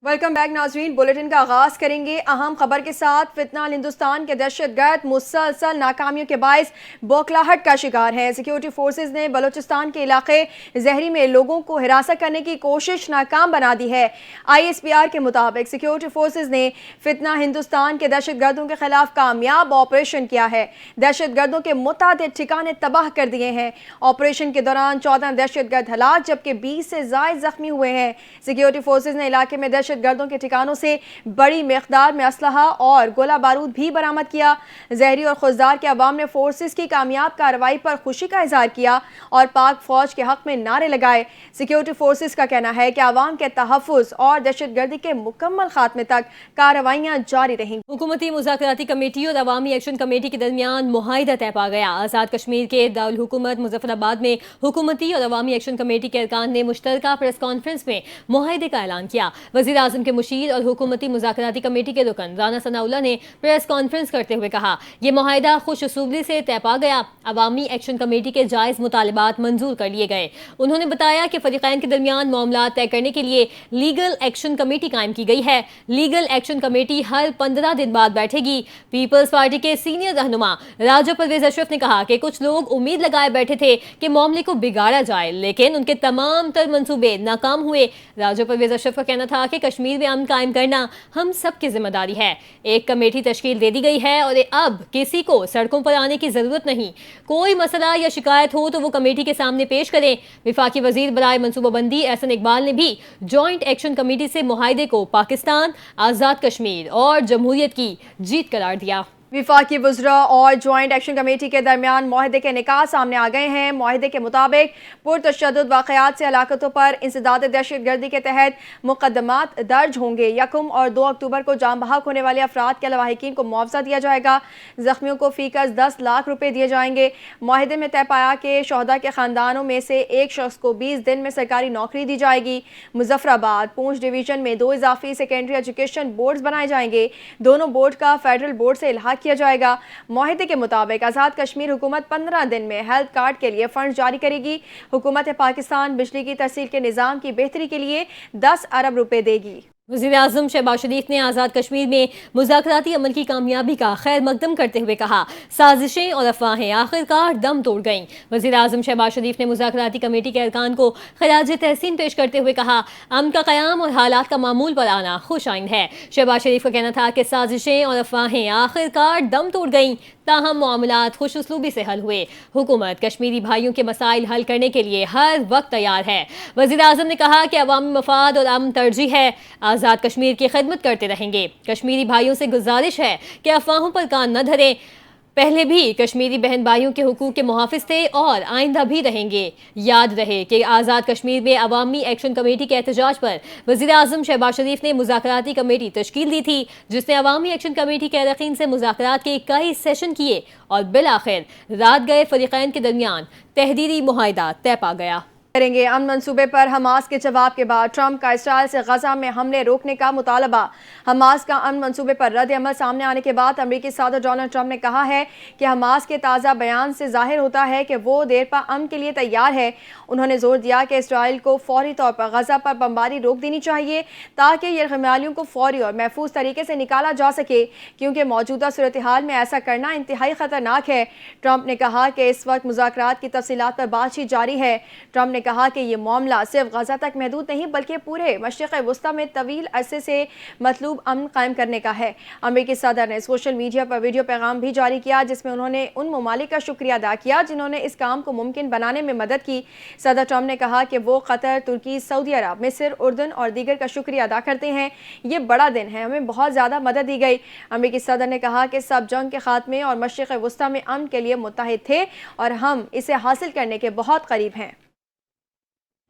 Welcome back नाजरीन। Bulletin का आगाज करेंगे अहम खबर के साथ। फितना हिंदुस्तान के दहशतगर्द मुसलसल नाकामियों के बायस बौखलाहट का शिकार है। सिक्योरिटी फोर्सेज ने बलूचिस्तान के इलाके जहरी में लोगों को हिरासत करने की कोशिश नाकाम बना दी है। ISPR के मुताबिक सिक्योरिटी फोर्सेज ने फितना हिंदुस्तान के दहशतगर्दों के खिलाफ कामयाब ऑपरेशन किया है। दहशतगर्दों के मुतादिद ठिकाने तबाह कर दिए हैं। ऑपरेशन के दौरान 14 दहशतगर्द हलाक जबकि 20 से ज्यादा जख्मी हुए हैं। सिक्योरिटी फोर्सेज ने इलाके में दहशतगर्दों के ठिकानों से बड़ी मिकदार में असलहा और गोला बारूद भी बरामद किया। जहरी और खुजदार के अवाम ने फोर्सेस की कामयाब कार्रवाई पर खुशी का इजहार किया और पाक फौज के हक में नारे लगाए। सिक्योरिटी फोर्सेस का कहना है कि अवाम के तहफ़्फ़ुज़ और दहशतगर्दी के मुकम्मल खात्मे तक कार्रवाइयाँ जारी रहेंगी। हुकूमती मुज़ाकराती कमेटी और अवामी एक्शन कमेटी के दरमियान मुआहिदा तय पा गया। आज़ाद कश्मीर के दारुल हुकूमत मुजफ्फराबाद में हुकूमती और अवामी एक्शन कमेटी के अरकान ने मुश्तरका प्रेस कॉन्फ्रेंस में मुआहिदे का ऐलान किया। वज़ीर आज़म के मुशीर और हुकूमती मुज़ाकराती कमेटी के रुकन राना सनाउल्लाह ने प्रेस कॉन्फ्रेंस करते हुए कहा, ये मुआहिदा खुश उसूबी से तय पा गया। अवामी एक्शन कमेटी के जायज़ मुतालबात मंजूर कर लिए गए। उन्होंने बताया कि फरीक़ैन के दरमियान मामला तय करने के लिए लीगल एक्शन कमेटी कायम की गई है। लीगल एक्शन कमेटी हर 15 दिन बाद बैठेगी। पीपल्स पार्टी के सीनियर रहनुमा राजा परवेज अशरफ ने कहा कि कुछ लोग उम्मीद लगाए बैठे थे कि मामले को बिगाड़ा जाए, लेकिन उनके तमाम तर मंसूबे नाकाम हुए। राजा परवेज अशरफ का कहना था कि कश्मीर में अमन कायम करना हम सब की जिम्मेदारी है। एक कमेटी तश्कील दे दी गई है और अब किसी को सड़कों पर आने की जरूरत नहीं। कोई मसला या शिकायत हो तो वो कमेटी के सामने पेश करें। विफाकी वजीर बराए मनसूबाबंदी एहसन इकबाल ने भी जॉइंट एक्शन कमेटी से मुआहिदे को पाकिस्तान, आज़ाद कश्मीर और जमहूरियत की जीत करार दिया। विफाकी वज़रा और जॉइंट एक्शन कमेटी के दरमियान मुआहिदे के निकात सामने आ गए हैं। मुआहिदे के मुताबिक पुरतशद्दुद वाक़यात से हलाकतों पर इंसदाद दहशतगर्दी के तहत मुकदमात दर्ज होंगे। 1 और 2 अक्टूबर को जाम बहक होने वाले अफराद के लवाहिकीन को मुआवजा दिया जाएगा। जख्मियों को फीकस 10 लाख रुपये दिए जाएंगे। मुआहिदे में तय पाया कि शहदा के खानदानों में से एक शख्स को 20 दिन में सरकारी नौकरी दी जाएगी। मुजफ्फराबाद, पूंछ डिवीजन में 2 इजाफी सेकेंडरी एजुकेशन बोर्ड बनाए जाएंगे। दोनों बोर्ड का फेडरल बोर्ड से इल्हाक किया जाएगा। मुआहिदे के मुताबिक आज़ाद कश्मीर हुकूमत 15 दिन में हेल्थ कार्ड के लिए फंड जारी करेगी। हुकूमत पाकिस्तान बिजली की तरसील के निज़ाम की बेहतरी के लिए 10 अरब रुपए देगी। वज़ीर आज़म शहबाज शरीफ ने आज़ाद कश्मीर में मुज़ाकराती अमल की कामयाबी का खैर मकदम करते हुए कहा, साजिशें और अफवाहें आखिरकार दम तोड़ गईं। वज़ीर आज़म शहबाज शरीफ ने मुज़ाकराती कमेटी के अरकान को खिराज तहसीन पेश करते हुए कहा, अमन का क़याम और हालात का मामूल पर आना खुश आइंद है। शहबाज शरीफ का कहना था कि साजिशें और अफवाहें आखिरकार दम तोड़ गईं, ताहम मामलात खुश उसलूबी से हल हुए। हुकूमत कश्मीरी भाइयों के मसाइल हल करने के लिए हर वक्त तैयार है। वज़ीर आज़म ने कहा कि अवामी मफाद और अमन तरजीह है। आज़ाद कश्मीर की खिदमत करते रहेंगे। कश्मीरी भाइयों से गुजारिश है कि अफवाहों पर कान न धरें। पहले भी कश्मीरी बहन भाइयों के हुकूक के मुहाफिज थे और आइंदा भी रहेंगे। याद रहे कि आज़ाद कश्मीर में अवामी एक्शन कमेटी के एहतजाज पर वज़ीर आज़म शहबाज शरीफ ने मुज़ाकराती कमेटी तश्कील दी थी, जिसने अवामी एक्शन कमेटी के अरकान से मुज़ाकरात के कई सेशन किए और बिलाखिर रात गए फरीक़ैन के दरमियान तहरीरी मुआहिदा तय पा गया। करेंगे अमन मंसूबे पर हमास के जवाब के बाद ट्रंप का इसराइल से गजा में हमले रोकने का मुतालबा। हमास का अमन मंसूबे पर रद्द अमल सामने आने के बाद अमेरिकी सदर डोनाल्ड ट्रंप ने कहा है कि हमास के ताज़ा बयान से जाहिर होता है कि वो देरपा अमन के लिए तैयार है। उन्होंने जोर दिया कि इसराइल को फौरी तौर पर गजा पर बमबारी रोक देनी चाहिए ताकि यरगमालियों को फौरी और महफूज तरीके से निकाला जा सके, क्योंकि मौजूदा सूरत हाल में ऐसा करना इंतहाई खतरनाक है। ट्रंप ने कहा कि इस वक्त मुज़ाकरात की तफसीलात पर बातचीत जारी है। ट्रंप ने कहा कि ये मामला सिर्फ गजा तक महदूद नहीं बल्कि पूरे मशरिक़ वस्ता में तवील अरसे से मतलूब अमन कायम करने का है। अमेरिकी सदर ने सोशल मीडिया पर वीडियो पैगाम भी जारी किया जिसमें उन्होंने उन ममालिक का शुक्रिया अदा किया जिन्होंने इस काम को मुमकिन बनाने में मदद की। सदर ट्रंप ने कहा कि वो कतर, तुर्की, सऊदी अरब, मिस्र, उर्दन और दीगर का शुक्रिया अदा करते हैं। ये बड़ा दिन है, हमें बहुत ज़्यादा मदद दी गई। अमेरिकी सदर ने कहा कि सब जंग के खात्मे और मशरिक़ वस्ता में अमन के लिए मुत्तहिद थे और हम इसे हासिल करने के बहुत करीब हैं।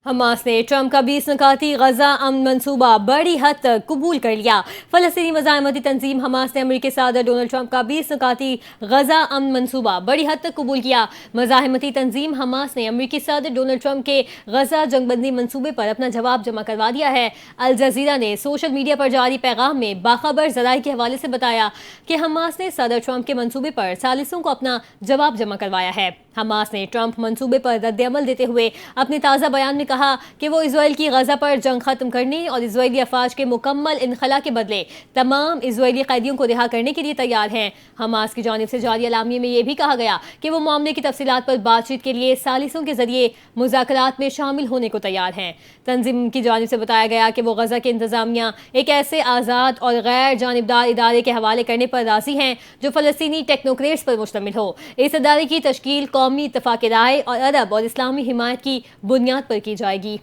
हमास ने ट्रंप का 20 नकाती गजा अमन मंसूबा बड़ी हद तक कबूल कर लिया। फ़लस्तीनी मज़ाहमती तंजीम हमास ने अमेरिकी सदर डोनाल्ड ट्रंप का 20 नकाती गजा अमन मंसूबा बड़ी हद तक कबूल किया। मज़ाहमती तंजीम हमास ने अमेरिकी सदर डोनाल्ड ट्रंप के गजा जंगबंदी मंसूबे पर अपना जवाब जमा करवा दिया है। अल जज़ीरा ने सोशल मीडिया पर जारी पैगाम में बाखबर ज़राए के हवाले से बताया कि हमास ने सदर ट्रंप के मंसूबे पर सालिसों को अपना जवाब जमा करवाया है। حماس نے ٹرمپ منصوبے پر رد عمل دیتے ہوئے اپنے تازہ بیان میں کہا کہ وہ اسرائیل کی غزہ پر جنگ ختم کرنے اور اسرائیلی افواج کے مکمل انخلا کے بدلے تمام اسرائیلی قیدیوں کو رہا کرنے کے لیے تیار ہیں۔ حماس کی جانب سے جاری اعلامیے میں یہ بھی کہا گیا کہ وہ معاملے کی تفصیلات پر بات چیت کے لیے ثالثوں کے ذریعے مذاکرات میں شامل ہونے کو تیار ہیں۔ تنظیم کی جانب سے بتایا گیا کہ وہ غزہ کے انتظامیہ ایک ایسے آزاد اور غیر جانبدار ادارے کے حوالے کرنے پر راضی ہیں جو فلسطینی ٹیکنوکریٹس پر مشتمل ہو۔ اس ادارے کی تشکیل قومی اتفاق رائے اور عرب اور اسلامی حمایت کی بنیاد پر کی جائے گی۔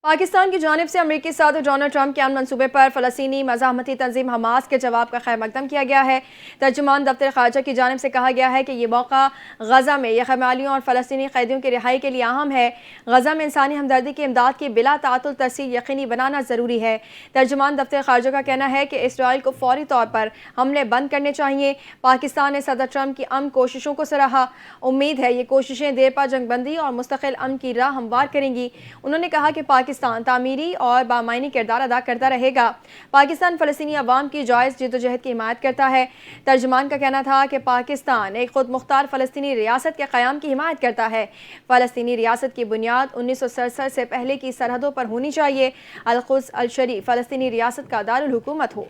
پاکستان کی جانب سے امریکی صدر ڈونلڈ ٹرمپ کے امن منصوبے پر فلسطینی مزاحمتی تنظیم حماس کے جواب کا خیر مقدم کیا گیا ہے۔ ترجمان دفتر خارجہ کی جانب سے کہا گیا ہے کہ یہ موقع غزہ میں یرغمالیوں اور فلسطینی قیدیوں کی رہائی کے لیے اہم ہے۔ غزہ میں انسانی ہمدردی کی امداد کی بلا تعطل ترسیل یقینی بنانا ضروری ہے۔ ترجمان دفتر خارجہ کا کہنا ہے کہ اسرائیل کو فوری طور پر حملے بند کرنے چاہیے۔ پاکستان نے صدر ٹرمپ کی امن کوششوں کو سراہا۔ امید ہے یہ کوششیں دیر پا جنگ بندی اور مستقل امن کی راہ ہموار کریں گی۔ انہوں نے کہا کہ پاکستان تعمیری اور بامعنی کردار ادا کرتا رہے گا۔ پاکستان فلسطینی عوام کی جائز جدوجہد کی حمایت کرتا ہے۔ ترجمان کا کہنا تھا کہ پاکستان ایک خود مختار فلسطینی ریاست کے قیام کی حمایت کرتا ہے۔ فلسطینی ریاست کی بنیاد 1967 سے پہلے کی سرحدوں پر ہونی چاہیے۔ القدس الشریف فلسطینی ریاست کا دارالحکومت ہو۔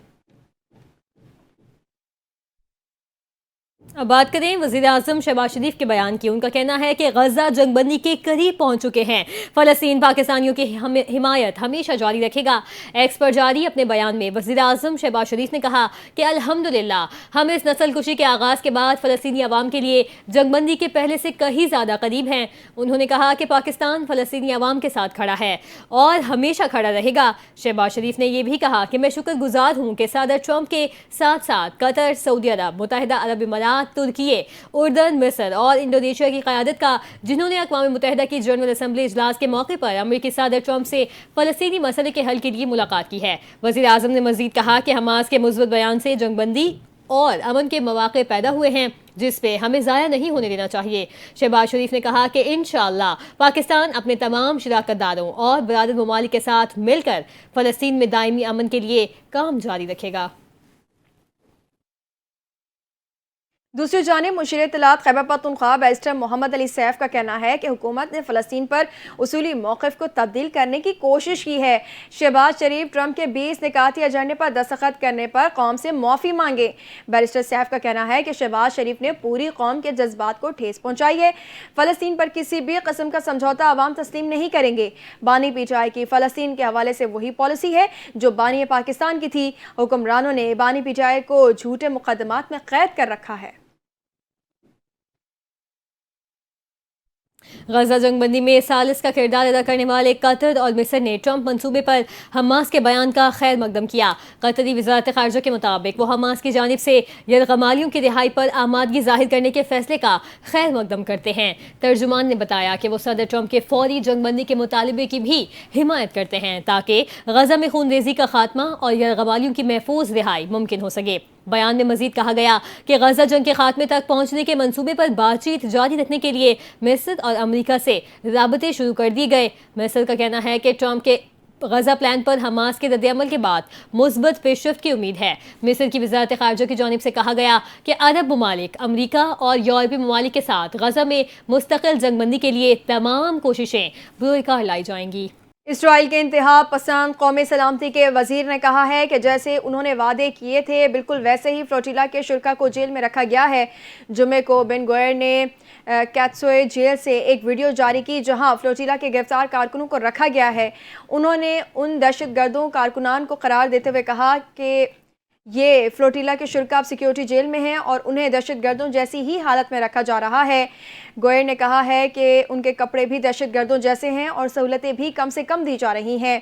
اب بات کریں وزیر اعظم شہباز شریف کے بیان کی۔ ان کا کہنا ہے کہ غزہ جنگ بندی کے قریب پہنچ چکے ہیں۔ فلسطین پاکستانیوں کی حمایت ہمیشہ جاری رکھے گا۔ ایکس پر جاری اپنے بیان میں وزیر اعظم شہباز شریف نے کہا کہ الحمدللہ ہم اس نسل کشی کے آغاز کے بعد فلسطینی عوام کے لیے جنگ بندی کے پہلے سے کہیں زیادہ قریب ہیں۔ انہوں نے کہا کہ پاکستان فلسطینی عوام کے ساتھ کھڑا ہے اور ہمیشہ کھڑا رہے گا۔ شہباز شریف نے یہ بھی کہا کہ میں شکر گزار ہوں کہ صدر ٹرمپ کے ساتھ ساتھ قطر، سعودی عرب، متحدہ عرب امارات، ترکی، اردن، مصر اور انڈونیشیا کی قیادت کا، جنہوں نے اقوام متحدہ کی جنرل اسمبلی اجلاس کے موقع پر امریکی صدر ٹرمپ سے فلسطینی مسئلے کے حل کے لیے ملاقات کی ہے۔ وزیر اعظم نے مزید کہا کہ حماس کے مثبت بیان سے جنگ بندی اور امن کے مواقع پیدا ہوئے ہیں جس پہ ہمیں ضائع نہیں ہونے دینا چاہیے۔ شہباز شریف نے کہا کہ انشاءاللہ پاکستان اپنے تمام شراکت داروں اور برادر ممالک کے ساتھ مل کر فلسطین میں دائمی امن کے لیے کام جاری رکھے گا۔ دوسری جانب مشیر اطلاعات خیبر پختونخوا بیرسٹر محمد علی سیف کا کہنا ہے کہ حکومت نے فلسطین پر اصولی موقف کو تبدیل کرنے کی کوشش کی ہے۔ شہباز شریف ٹرمپ کے 20 نکاتی ایجنڈے پر دستخط کرنے پر قوم سے معافی مانگے۔ بیرسٹر سیف کا کہنا ہے کہ شہباز شریف نے پوری قوم کے جذبات کو ٹھیس پہنچائی ہے۔ فلسطین پر کسی بھی قسم کا سمجھوتا عوام تسلیم نہیں کریں گے۔ بانی پی ٹی آئی کی فلسطین کے حوالے سے وہی پالیسی ہے جو بانی پاکستان کی تھی۔ حکمرانوں نے بانی پی ٹی آئی کو جھوٹے مقدمات میں قید کر رکھا ہے۔ غزہ جنگ بندی میں ثالث کا کردار ادا کرنے والے قطر اور مصر نے ٹرمپ منصوبے پر حماس کے بیان کا خیر مقدم کیا۔ قطری وزارت خارجہ کے مطابق وہ حماس کی جانب سے یرغمالیوں کی رہائی پر آمادگی ظاہر کرنے کے فیصلے کا خیر مقدم کرتے ہیں۔ ترجمان نے بتایا کہ وہ صدر ٹرمپ کے فوری جنگ بندی کے مطالبے کی بھی حمایت کرتے ہیں تاکہ غزہ میں خون ریزی کا خاتمہ اور یرغمالیوں کی محفوظ رہائی ممکن ہو سکے۔ بیان میں مزید کہا گیا کہ غزہ جنگ کے خاتمے تک پہنچنے کے منصوبے پر بات چیت جاری رکھنے کے لیے مصر اور امریکہ سے رابطے شروع کر دیے گئے۔ مصر کا کہنا ہے کہ ٹرمپ کے غزہ پلان پر حماس کے رد عمل کے بعد مثبت پیش رفت کی امید ہے۔ مصر کی وزارت خارجہ کی جانب سے کہا گیا کہ عرب ممالک امریکہ اور یورپی ممالک کے ساتھ غزہ میں مستقل جنگ بندی کے لیے تمام کوششیں بروئے کار لائی جائیں گی۔ اسرائیل کے انتہا پسند قومی سلامتی کے وزیر نے کہا ہے کہ جیسے انہوں نے وعدے کیے تھے بالکل ویسے ہی فلوٹیلا کے شرکاء کو جیل میں رکھا گیا ہے۔ جمعے کو بن گوئر نے کیتسوئے جیل سے ایک ویڈیو جاری کی جہاں فلوٹیلا کے گرفتار کارکنوں کو رکھا گیا ہے۔ انہوں نے ان دہشت گردوں کارکنان کو قرار دیتے ہوئے کہا کہ یہ فلوٹیلا کے شرکاء اب سیکیورٹی جیل میں ہیں اور انہیں دہشت گردوں جیسی ہی حالت میں رکھا جا رہا ہے۔ گوئر نے کہا ہے کہ ان کے کپڑے بھی دہشت گردوں جیسے ہیں اور سہولتیں بھی کم سے کم دی جا رہی ہیں۔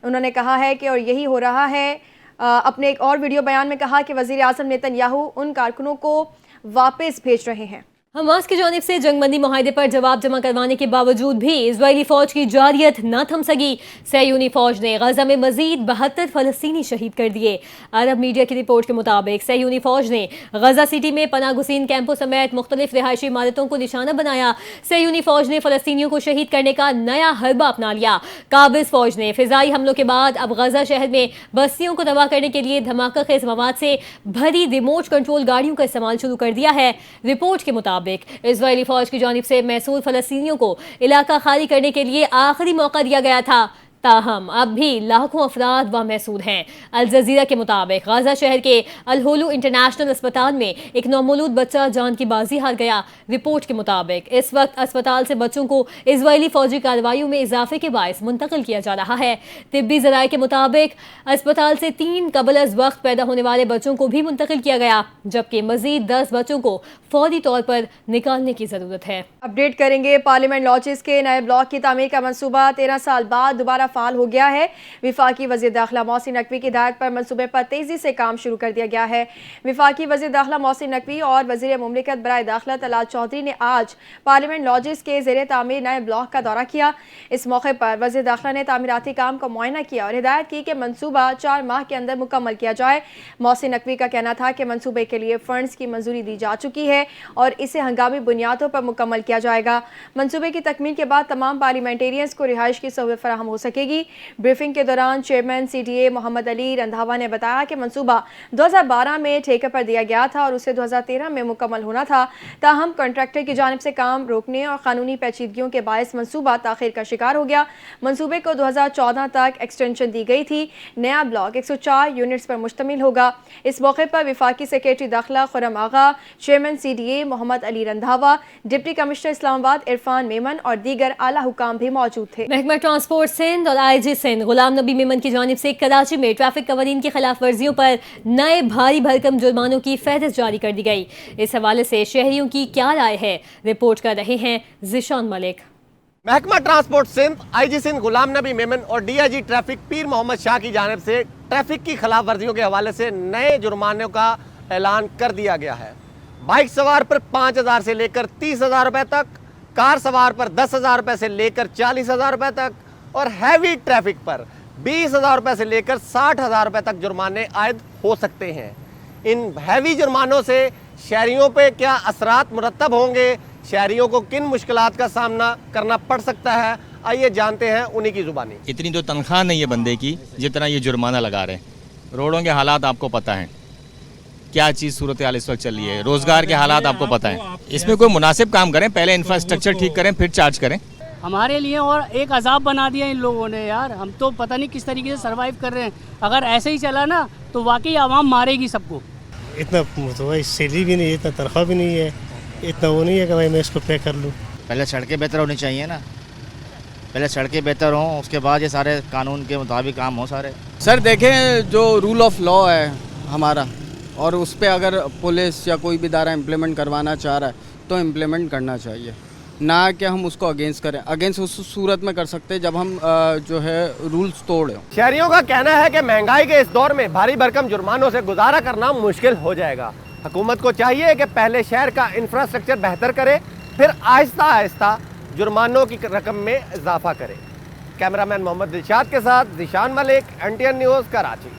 انہوں نے کہا ہے کہ اور یہی ہو رہا ہے۔ اپنے ایک اور ویڈیو بیان میں کہا کہ وزیر اعظم نیتن یاہو ان کارکنوں کو واپس بھیج رہے ہیں۔ हमास की जानिब से जंगबंदी मुआहदे पर जवाब जमा करवाने के बावजूद भी इजरायली फौज की जारियत न थम सकी। सहयूनी फौज ने गजा में मजीद 72 फलस्तीनी शहीद कर दिए। अरब मीडिया की रिपोर्ट के मुताबिक सहयूनी फौज ने गजा सिटी में पनाह गुसीन कैंपों समेत मुख्तलिफ रिहायशी इमारतों को निशाना बनाया। सहयूनी फौज ने फलस्तीनियों को शहीद करने का नया हरबा अपना लिया। काबिज फौज ने फिजाई हमलों के बाद अब गजा शहर में बस्तियों को तबाह करने के लिए धमाका खेज मवाद से भरी रिमोट कंट्रोल गाड़ियों का इस्तेमाल शुरू कर दिया है। रिपोर्ट के मुताबिक इजरायली फौज की जानिब से महसूल फलस्तीनियों को इलाका खाली करने के लिए आखिरी मौका दिया गया था, ताहम अब भी लाखों अफराद वहाँ महसूद हैं। अल जजीरा के मुताबिक गाजा शहर के अल-होलू इंटरनेशनल अस्पताल में एक नौमौलूद बच्चा जान की बाजी हार गया। रिपोर्ट के मुताबिक इस वक्त अस्पताल से बच्चों को इजरायली फौजी कार्रवाइयों में इजाफे के बायस मुंतकिल किया जा रहा है। तिब्बी ज़राए के मुताबिक अस्पताल से 3 कबल अज़ वक्त पैदा होने वाले बच्चों को भी मुंतकिल किया गया, जबकि मजीद 10 बच्चों को फौरी तौर पर निकालने की ज़रूरत है। अपडेट करेंगे। पार्लियामेंट लॉजेस के नए ब्लॉक की तामीर का मंसूबा 13 साल बाद दोबारा फाल हो गया है। विफाकी वज़ीर दाखिला मोहसिन नकवी की हिदायत पर मंसूबे पर तेजी से काम शुरू कर दिया गया है। विफाकी वज़ीर दाखिला मोहसिन नकवी और वज़ीर मुमलिकत बराए दाखिला तलाल चौधरी ने आज पार्लियामेंट लॉजेस के ज़ेरे तामीर नए ब्लॉक का दौरा किया। इस मौके पर वज़ीर दाखिला ने तामीराती काम का मुआयना किया और हिदायत की कि मंसूबा 4 माह के अंदर मुकम्मल किया जाए। मोहसिन नकवी का कहना था कि मंसूबे के लिए फंड्स की मंजूरी दी जा चुकी है और इसे हंगामी बुनियादों पर मुकम्मल किया जाएगा। मंसूबे की तकमील के बाद तमाम पार्लियामेंटेरियंस को रिहाइश की सहूलत फराहम हो सकेगी। ब्रीफिंग के दौरान चेयरमैन CTA मोहम्मद अली रंधावा ने बताया कि मंसूबा 2012 में ठेके पर दिया गया था और उसे 2013 में मुकम्मल होना था, ताहम कॉन्ट्रैक्टर की जानिब से काम रोकने और कानूनी पेचीदगियों के बायस मंसूबा ताखीर का शिकार हो गया। मंसूबे को 2014 तक एक्सटेंशन दी गई थी। नया ब्लॉक 104 यूनिट्स पर मुश्तमिल होगा। इस मौके पर विफाकी सेक्रेटरी दाखिला Khurram Agha, chairman CTA Mohammad Ali Randhawa, deputy commissioner Islamabad Irfan Memon और दीगर आला हुकाम भी मौजूद थे। महकमा ट्रांसपोर्ट सिंध और IG सिंध गुलाम नबी मेमन की जानिब से कराची में ट्रैफिक कवानीन की खिलाफ वर्जियों पर नए भारी भरकम जुर्मानों की फहरिस्त जारी कर दी गई। इस हवाले से शहरियों की क्या राय है, रिपोर्ट कर रहे हैं जिशान मलिक। महकमा ट्रांसपोर्ट सिंध, IG सिंध गुलाम नबी मेमन और DIG ट्रैफिक पीर मोहम्मद शाह की जानिब से ट्रैफिक की खिलाफ वर्जियों के हवाले से नए जुर्मानों का ऐलान कर दिया गया है। बाइक सवार पर 5,000 से लेकर 30,000 रुपए तक, कार सवार पर 10,000 रुपए से लेकर 40,000 रुपए तक और हैवी ट्रैफिक पर 20,000 रुपए से लेकर 60,000 रुपए तक जुर्माने आयद हो सकते हैं। इन हैवी जुर्मानों से शहरियों पे क्या असरात मुरतब होंगे, शहरियों को किन मुश्किलात का सामना करना पड़ सकता है, आइए जानते हैं उन्हीं की जुबानी। इतनी तो तनख्वाह नहीं है बंदे की जितना ये जुर्माना लगा रहे हैं। रोडों के हालात आपको पता है, क्या चीज़ सूरत हाल इस वक्त चल रही है, रोज़गार के हालात आपको पता है। इसमें कोई मुनासिब काम करें, पहले इंफ्रास्ट्रक्चर ठीक करें फिर चार्ज करें। हमारे लिए और एक अजाब बना दिया इन लोगों ने यार। हम तो पता नहीं किस तरीके से सरवाइव कर रहे हैं। अगर ऐसे ही चला ना तो वाकई आवाम मारेगी सबको। इतना तो सैलरी भी नहीं है, इतना तनख्वाह भी नहीं है, इतना वो नहीं है कि भाई मैं इसको पे कर लूँ। पहले सड़कें बेहतर होनी चाहिए ना, पहले सड़कें बेहतर हों, उसके बाद ये सारे कानून के मुताबिक काम हो सारे। सर देखें, जो रूल ऑफ लॉ है हमारा और उस पर अगर पुलिस या कोई भी इदारा इम्प्लीमेंट करवाना चाह रहा है तो इम्प्लीमेंट करना चाहिए, ना कि हम उसको अगेंस्ट करें। अगेंस्ट उस सूरत में कर सकते हैं जब हम जो है रूल्स तोड़ें। शहरियों का कहना है कि महंगाई के इस दौर में भारी भरकम जुर्मानों से गुजारा करना मुश्किल हो जाएगा। हुकूमत को चाहिए कि पहले शहर का इंफ्रास्ट्रक्चर बेहतर करे, फिर आहिस्ता आहिस्ता जुर्मानों की रकम में इजाफा करे। कैमरामैन मोहम्मद दिलशाद के साथ जिशान मलिक, NTN न्यूज़, कराची।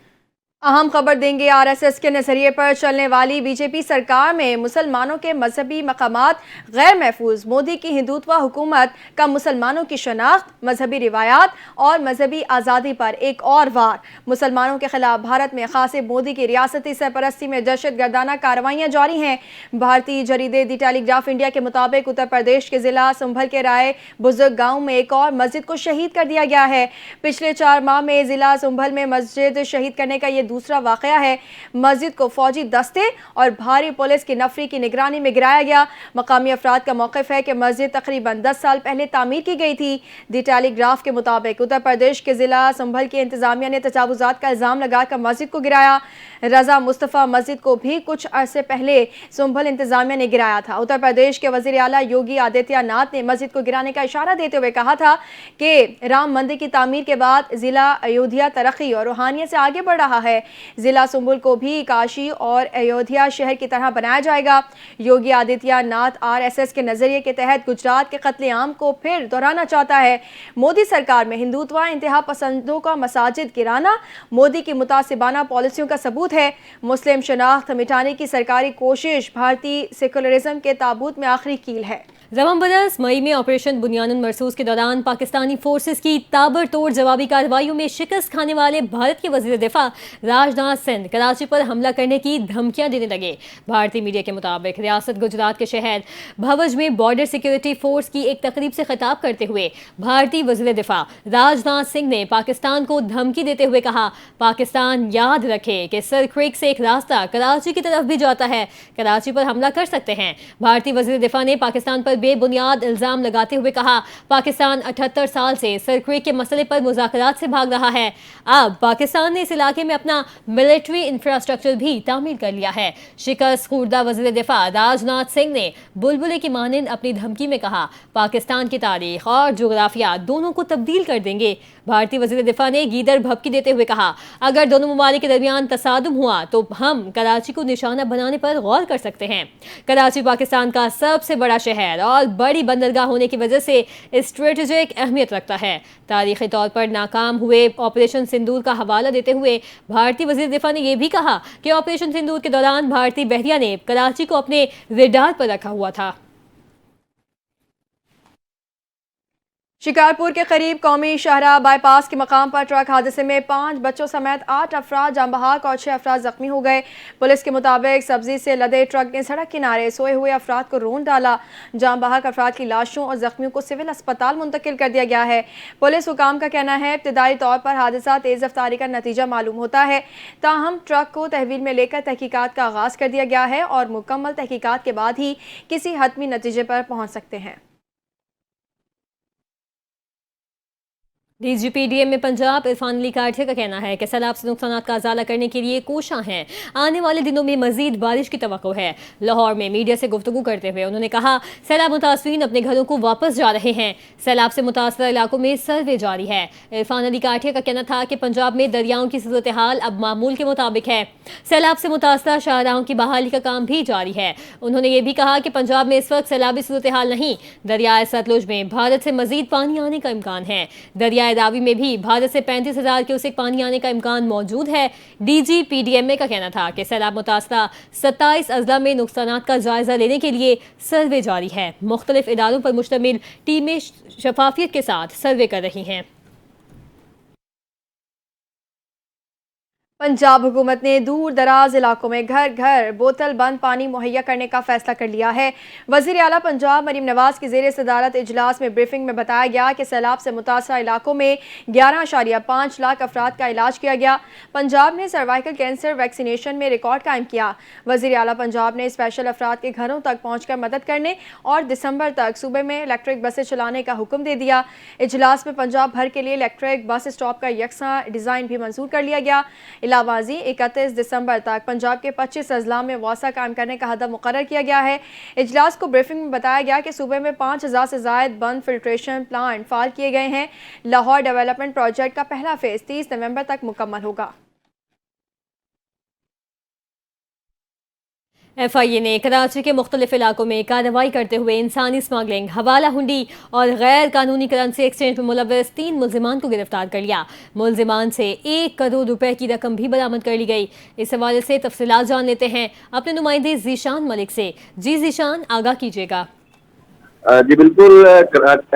अहम खबर देंगे। RSS के नजरिए पर चलने वाली BJP सरकार में मुसलमानों के मजहबी मकामात गैर महफूज। मोदी की हिंदुत्व हुकूमत का मुसलमानों की शनाख्त, मजहबी रिवायात और मजहबी आज़ादी पर एक और वार। मुसलमानों के खिलाफ भारत में खासे मोदी की रियासती सरपरस्ती में दहशत गर्दाना कार्रवाइयाँ जारी हैं। भारतीय जरीदे दी टेलीग्राफ इंडिया के मुताबिक उत्तर प्रदेश के जिला संभल के राय बुजुर्ग गाँव में एक और मस्जिद को शहीद कर दिया गया है। पिछले 4 माह में जिला संभल में मस्जिद शहीद करने का ये दूसरा वाकया है। मस्जिद को फौजी दस्ते और भारी पुलिस की नफरी की निगरानी में गिराया गया। मकामी अफराद का मौक़िफ़ है कि मस्जिद तकरीबन 10 साल पहले तामीर की गई थी। दी टेलीग्राफ के मुताबिक उत्तर प्रदेश के जिला संभल की इंतजामिया ने तजावुज़ात का इल्ज़ाम लगाकर मस्जिद को गिराया। रजा मुस्तफ़ा मस्जिद को भी कुछ अरसे पहले संभल इंतजामिया ने गिराया था। उत्तर प्रदेश के वज़ीर आला योगी आदित्यनाथ ने मस्जिद को गिराने का इशारा देते हुए कहा था कि राम मंदिर की तामीर के बाद जिला अयोध्या तरक्की और रूहानियत से आगे बढ़ रहा है। है। जिला सुंबुल को भी काशी और अयोध्या शहर की तरह बनाया जाएगा। योगी आदित्यनाथ RSS के नजरिए के तहत गुजरात के कत्लेआम को फिर दोहराना चाहता है। मोदी सरकार में हिंदुत्व इंतहा पसंदों का मसाजिद गिराना मोदी की मुतासिबाना पॉलिसियों का सबूत है। मुस्लिम शनाख्त मिटाने की सरकारी कोशिश भारतीय सेकुलरिज्म के ताबूत में आखिरी कील है। रमज़ान बरस मई में ऑपरेशन बुनियानुन मरसूस के दौरान पाकिस्तानी फोर्सेस की ताबड़तोड़ जवाबी कार्रवाइयों में शिकस्त खाने वाले भारत के वजीर दिफा राजनाथ सिंह कराची पर हमला करने की धमकियां देने लगे। भारतीय मीडिया के मुताबिक रियासत गुजरात के शहर भवज में बॉर्डर सिक्योरिटी फोर्स की एक तकरीब से खिताब करते हुए भारतीय वजीर दिफा राजनाथ सिंह ने पाकिस्तान को धमकी देते हुए कहा, पाकिस्तान याद रखे कि सर क्रिक से एक रास्ता कराची की तरफ भी जाता है, कराची पर हमला कर सकते हैं। भारतीय वजीर दिफा ने पाकिस्तान पर बेबुनियाद इल्जाम लगाते हुए कहा, पाकिस्तान 78 साल से सर क्रिक के मसले पर मुज़ाकरात से भाग रहा है। अब पाकिस्तान ने इस इलाके में अपना मिलिट्री इंफ्रास्ट्रक्चर भी तामील कर लिया है। शिकस्त खुर्दा वज़ीर दिफा राजनाथ सिंह ने बुलबुले की मानिंद अपनी धमकी में कहा, पाकिस्तान की तारीख और जोग्राफिया दोनों को तब्दील कर देंगे। भारतीय वज़ीर दिफा ने गीदड़ भभकी देते हुए कहा, अगर दोनों ममालिक के दरमियान तसादुम हुआ तो हम कराची को निशाना बनाने पर गौर कर सकते हैं। कराची पाकिस्तान का सबसे बड़ा शहर और बड़ी बंदरगाह होने की वजह से स्ट्रेटेजिक अहमियत रखता है। तारीखी तौर पर नाकाम हुए ऑपरेशन सिंदूर का हवाला देते हुए भारतीय वज़ीर दिफा ने यह भी कहा कि ऑपरेशन सिंदूर के दौरान भारतीय बहरिया ने कराची को अपने रेडार पर रखा हुआ था। शिकारपुर के करीब कौमी शाहराह बाईपास के मकाम पर ट्रक हादसे में 5 बच्चों समेत 8 अफराद जान बहक और 6 अफराद जख्मी हो गए। पुलिस के मुताबिक सब्जी से लदे ट्रक ने सड़क किनारे सोए हुए अफराद को रोंद डाला। जान बहक अफराद की लाशों और जख्मियों को सिविल अस्पताल मुंतकिल कर दिया गया है। पुलिस हुकाम का कहना है, इब्तदाई तौर पर हादसा तेज रफ्तारी का नतीजा मालूम होता है, ताहम ट्रक को तहवील में लेकर तहकीकात का आगाज कर दिया गया है और मुकम्मल तहकीकात के बाद ही किसी हतमी नतीजे पर पहुँच सकते हैं। DGPDM में पंजाब इरफान अली काठिया का कहना है कि सैलाब से नुकसानात का अजाला करने के लिए कोशां हैं। आने वाले दिनों में मजीद बारिश की तवक्को है। लाहौर में मीडिया से गुफ्तगू करते हुए उन्होंने कहा, सैलाब मुतासरीन अपने घरों को वापस जा रहे हैं। सैलाब से मुतासर इलाकों में सर्वे जारी है। इरफान अली काठिया का कहना था कि पंजाब में दरियाओं की सूरत हाल अब मामूल के मुताबिक है। सैलाब से मुतासर शाहराहों की बहाली का काम भी जारी है। उन्होंने ये भी कहा कि पंजाब में इस वक्त सैलाबी सूरत हाल नहीं, दरियाए सतलुज में भारत से मजीद पानी आने का इम्कान है। दरियाए रावी में भी भारत से 35,000 क्यूसेक पानी आने का इम्कान मौजूद है। DGPDM का कहना था कि सैलाब मुतासरा 27 अजला में नुकसानात का जायजा लेने के लिए सर्वे जारी है। मुख्तलिफ इदारों पर मुश्तमिल टीमें शफाफियत के साथ सर्वे कर रही हैं। पंजाब हुकूमत ने दूर दराज इलाकों में घर घर बोतल बंद पानी मुहैया करने का फैसला कर लिया है। वज़ीर आला पंजाब मरीम नवाज की ज़ेर सदारत इजलास में ब्रीफिंग में बताया गया कि सैलाब से मुतासरा इलाकों में 11.5 लाख अफराद का इलाज किया गया। पंजाब ने सर्वाइकल कैंसर वैक्सीनेशन में रिकॉर्ड कायम किया। वज़ीर आला पंजाब ने स्पेशल अफराद के घरों तक पहुँच कर मदद करने और दिसंबर तक सूबे में इलेक्ट्रिक बसें चलाने का हुक्म दे दिया। इजलास में पंजाब भर के लिए इलेक्ट्रिक बस स्टॉप का यकसा डिज़ाइन भी मंजूर कर लिया गया। इलावाजी 31 दिसंबर तक पंजाब के 25 अजला में वासा कायम करने का हदफ मुकर्रर किया गया है। इजलास को ब्रीफिंग में बताया गया कि सूबे में 5,000 से ज़ायद बंद फिल्ट्रेशन प्लांट फाल किए गए हैं। लाहौर डेवलपमेंट प्रोजेक्ट का पहला फेज 30 नवंबर तक मुकम्मल होगा। FIA ने कराची के मुख्तलिफ इलाकों में कार्रवाई करते हुए इंसानी स्मगलिंग, हवाला हुंडी और गैर कानूनी करेंसी एक्सचेंज में मुलव्वस 3 मुलजिमान को गिरफ्तार कर लिया। मुलजिमान से 1 करोड़ रुपए की रकम भी बरामद कर ली गई। इस हवाले से तफसीलात जान लेते हैं अपने नुमाइंदे जीशान मलिक से। जी जीशान, आगाह कीजिएगा। जी बिल्कुल,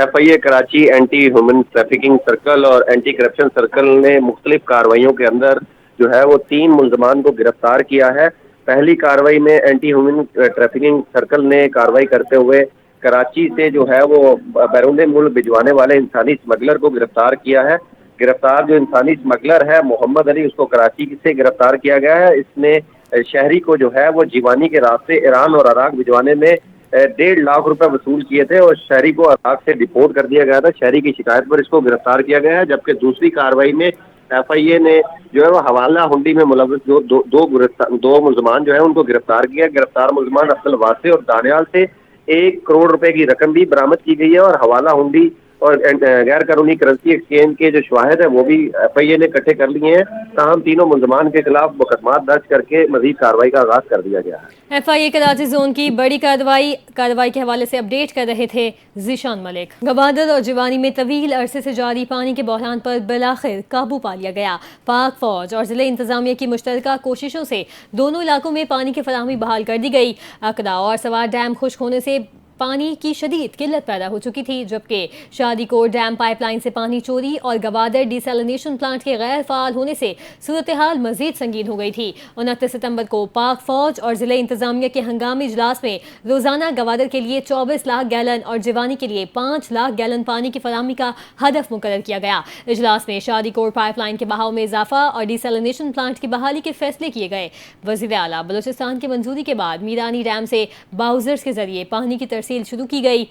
FIA Karachi anti human trafficking circle और एंटी करप्शन सर्कल ने मुख्तलिफ कार्रवाइयों के अंदर जो है वो 3 मुलजमान को गिरफ्तार किया है। पहली कार्रवाई में एंटी ह्यूमन ट्रैफिकिंग सर्कल ने कार्रवाई करते हुए कराची से जो है वो बैरून मुल्क भिजवाने वाले इंसानी स्मगलर को गिरफ्तार किया है। गिरफ्तार जो इंसानी स्मगलर है मोहम्मद अली, उसको कराची से गिरफ्तार किया गया है। इसने शहरी को जो है वो जीवानी के रास्ते ईरान और इराक भिजवाने में 1.5 लाख रुपए वसूल किए थे और शहरी को इराक से डिपोर्ट कर दिया गया था। शहरी की शिकायत पर इसको गिरफ्तार किया गया है। जबकि दूसरी कार्रवाई में FIA ने जो है वो हवाला हुंडी में मुलव्वस जो दो मुलजमान जो है उनको गिरफ्तार किया। गिरफ्तार मुलजमान अब्दुल वासे और दानियाल से 1 करोड़ रुपए की रकम भी बरामद की गई है और हवाला हुंडी اور غیر قانونی کرنسی ایکسچینج کے جو شواہد ہیں وہ بھی FIA نے اکٹھے کر لیے ہیں. تاہم تینوں ملزمان کے خلاف مقدمات درج کر کے مزید کارروائی کا آغاز کر دیا گیا ہے. FIA کراچی زون کی بڑی کارروائی کے حوالے سے اپڈیٹ کر رہے تھے ذیشان ملک. گوادر اور جوانی میں طویل عرصے سے جاری پانی کے بحران پر بالآخر قابو پا لیا گیا. پاک فوج اور ضلع انتظامیہ کی مشترکہ کوششوں سے دونوں علاقوں میں پانی کی فراہمی بحال کر دی گئی. اکرا اور سوار ڈیم خشک ہونے سے پانی کی شدید قلت پیدا ہو چکی تھی، جبکہ شادی کوٹ ڈیم پائپ لائن سے پانی چوری اور گوادر ڈیسیلینیشن پلانٹ کے غیر فعال ہونے سے صورتحال مزید سنگین ہو گئی تھی. 29 ستمبر کو پاک فوج اور ضلع انتظامیہ کے ہنگامی اجلاس میں روزانہ گوادر کے لیے 24 لاکھ گیلن اور جوانی کے لیے 5 لاکھ گیلن پانی کی فراہمی کا ہدف مقرر کیا گیا. اجلاس میں شادی کوٹ پائپ لائن کے بہاؤ میں اضافہ اور ڈیسیلینیشن پلانٹ کی بحالی کے فیصلے کیے گئے. وزیر اعلیٰ بلوچستان کی منظوری کے بعد میرانی ڈیم سے باؤزرز کے ذریعے پانی کی ترسیل شروع کی گئی.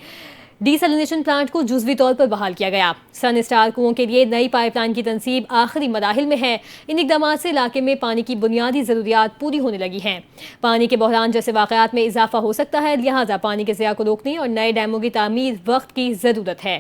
ڈیسیلینیشن پلانٹ کو جزوی طور پر بحال کیا گیا. سن اسٹار کنووں کے لیے نئی پائپ لائن کی تنصیب آخری مراحل میں ہے. ان اقدامات سے علاقے میں پانی کی بنیادی ضروریات پوری ہونے لگی ہیں. پانی کے بحران جیسے واقعات میں اضافہ ہو سکتا ہے، لہٰذا پانی کے ضیاع کو روکنے اور نئے ڈیموں کی تعمیر وقت کی ضرورت ہے.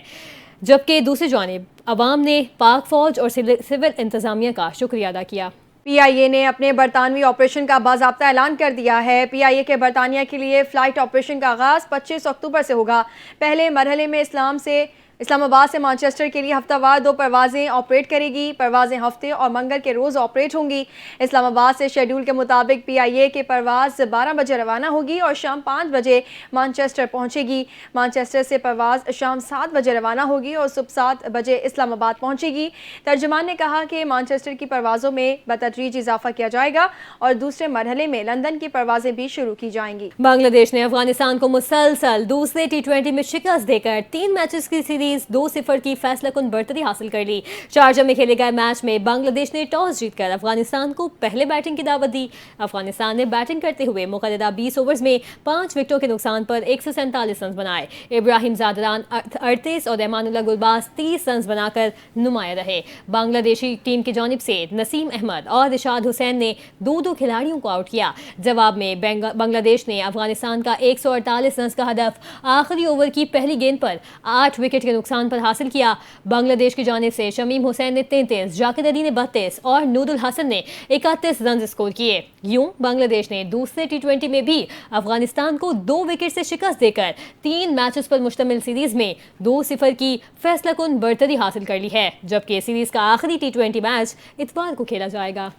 جبکہ دوسری جانب عوام نے پاک فوج اور سول انتظامیہ کا شکریہ ادا کیا. PIA نے اپنے برطانوی آپریشن کا باضابطہ اعلان کر دیا ہے. PIA کے برطانیہ کے لیے فلائٹ آپریشن کا آغاز 25 اکتوبر سے ہوگا. پہلے مرحلے میں اسلام آباد سے مانچسٹر کے لیے ہفتہ وار 2 پروازیں آپریٹ کرے گی. پروازیں ہفتے اور منگل کے روز آپریٹ ہوں گی. اسلام آباد سے شیڈول کے مطابق PIA کی پرواز 12 بجے روانہ ہوگی اور شام 5 بجے مانچسٹر پہنچے گی. مانچسٹر سے پرواز شام 7 بجے روانہ ہوگی اور صبح 7 بجے اسلام آباد پہنچے گی. ترجمان نے کہا کہ مانچسٹر کی پروازوں میں بتدریج اضافہ کیا جائے گا اور دوسرے مرحلے میں لندن کی پروازیں بھی شروع کی جائیں گی. بنگلہ دیش نے افغانستان کو مسلسل دوسرے T20 میں شکست دے کر 3 میچز کی سیریز 2-0 کی فیصلہ کن برتری حاصل کر لی. شارجہ میں کھیلے گئے میچ میں بنگلہ دیش نے ٹاس جیت کر افغانستان کو پہلے بیٹنگ کی دعوت دی. افغانستان نے بیٹنگ کرتے ہوئے مقررہ 20 اوورز میں 5 وکٹوں کے نقصان پر 147 رنز بنائے. ابراہیم زادران 38 اور امان اللہ گلباز 30 رنز بنا کر نمایاں رہے. بنگلہ دیشی ٹیم کی جانب سے نسیم احمد اور رشاد حسین نے 2 کھلاڑیوں کو آؤٹ کیا. جواب میں بنگلہ دیش نے افغانستان کا 148 رنز کا ہدف آخری اوور کی پہلی گیند پر 8 وکٹ کے نقصان پر حاصل کیا. بنگلہ دیش کی جانب سے شمیم حسین نے 33، ذاکر علی نے 32 اور نور الحسن نے 31 رنز اسکور کیے. یوں بنگلہ دیش نے دوسرے T20 میں بھی افغانستان کو 2 وکٹ سے شکست دے کر 3 میچز پر مشتمل سیریز میں 2-0 کی فیصلہ کن برتری حاصل کر لی ہے. جبکہ سیریز کا آخری T20 میچ اتوار کو کھیلا جائے گا.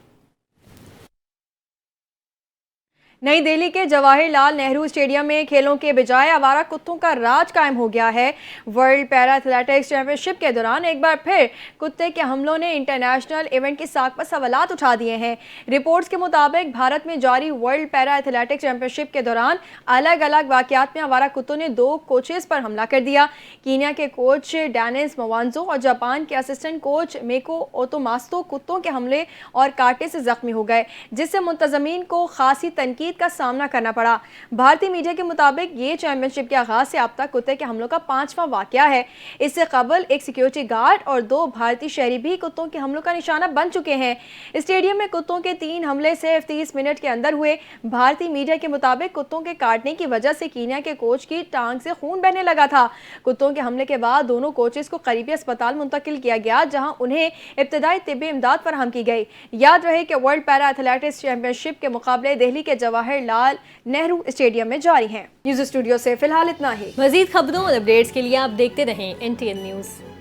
نئی دہلی کے جواہر لال نہرو اسٹیڈیم میں کھیلوں کے بجائے آوارہ کتوں کا راج قائم ہو گیا ہے. ورلڈ پیرا ایتھلیٹکس چیمپئن شپ کے دوران ایک بار پھر کتے کے حملوں نے انٹرنیشنل ایونٹ کی ساکھ پر سوالات اٹھا دیے ہیں. رپورٹس کے مطابق بھارت میں جاری ورلڈ پیرا ایتھلیٹکس چیمپئن شپ کے دوران الگ الگ واقعات میں آوارہ کتوں نے 2 کوچز پر حملہ کر دیا. کینیا کے کوچ ڈینس موانزو اور جاپان کے اسسٹنٹ کوچ میکو اوتوماستو کتوں کے حملے اور کاٹے سے زخمی ہو گئے، جس سے منتظمین کو خاصی تنقید کا سامنا کرنا پڑا. بھارتی میڈیا کے مطابق یہ چیمپئن شپ کے آغاز سے اب تک کتے کے حملوں کا 5واں واقعہ ہے. اس سے قبل ایک سیکیورٹی گارڈ اور 2 بھارتی شہری بھی کتوں کے حملوں کا نشانہ بن چکے ہیں. اسٹیڈیم میں کتوں کے 3 حملے صرف 30 منٹ کے اندر ہوئے. بھارتی میڈیا کے مطابق کتوں کے کاٹنے کی وجہ سے کینیا کے کوچ کی ٹانگ سے خون بہنے لگا تھا. کتوں کے حملے کے بعد دونوں کوچز کو قریبی اسپتال منتقل کیا گیا، جہاں انہیں ابتدائی طبی امداد فراہم کی گئی. یاد رہے کہ ورلڈ پیرا ایتھلیٹکس چیمپئن شپ کے مقابلے دہلی کے جواہر لال نہرو اسٹیڈیم میں جاری ہیں. نیوز اسٹوڈیو سے فی الحال اتنا ہی. مزید خبروں اور اپڈیٹس کے لیے آپ دیکھتے رہیں NTN نیوز.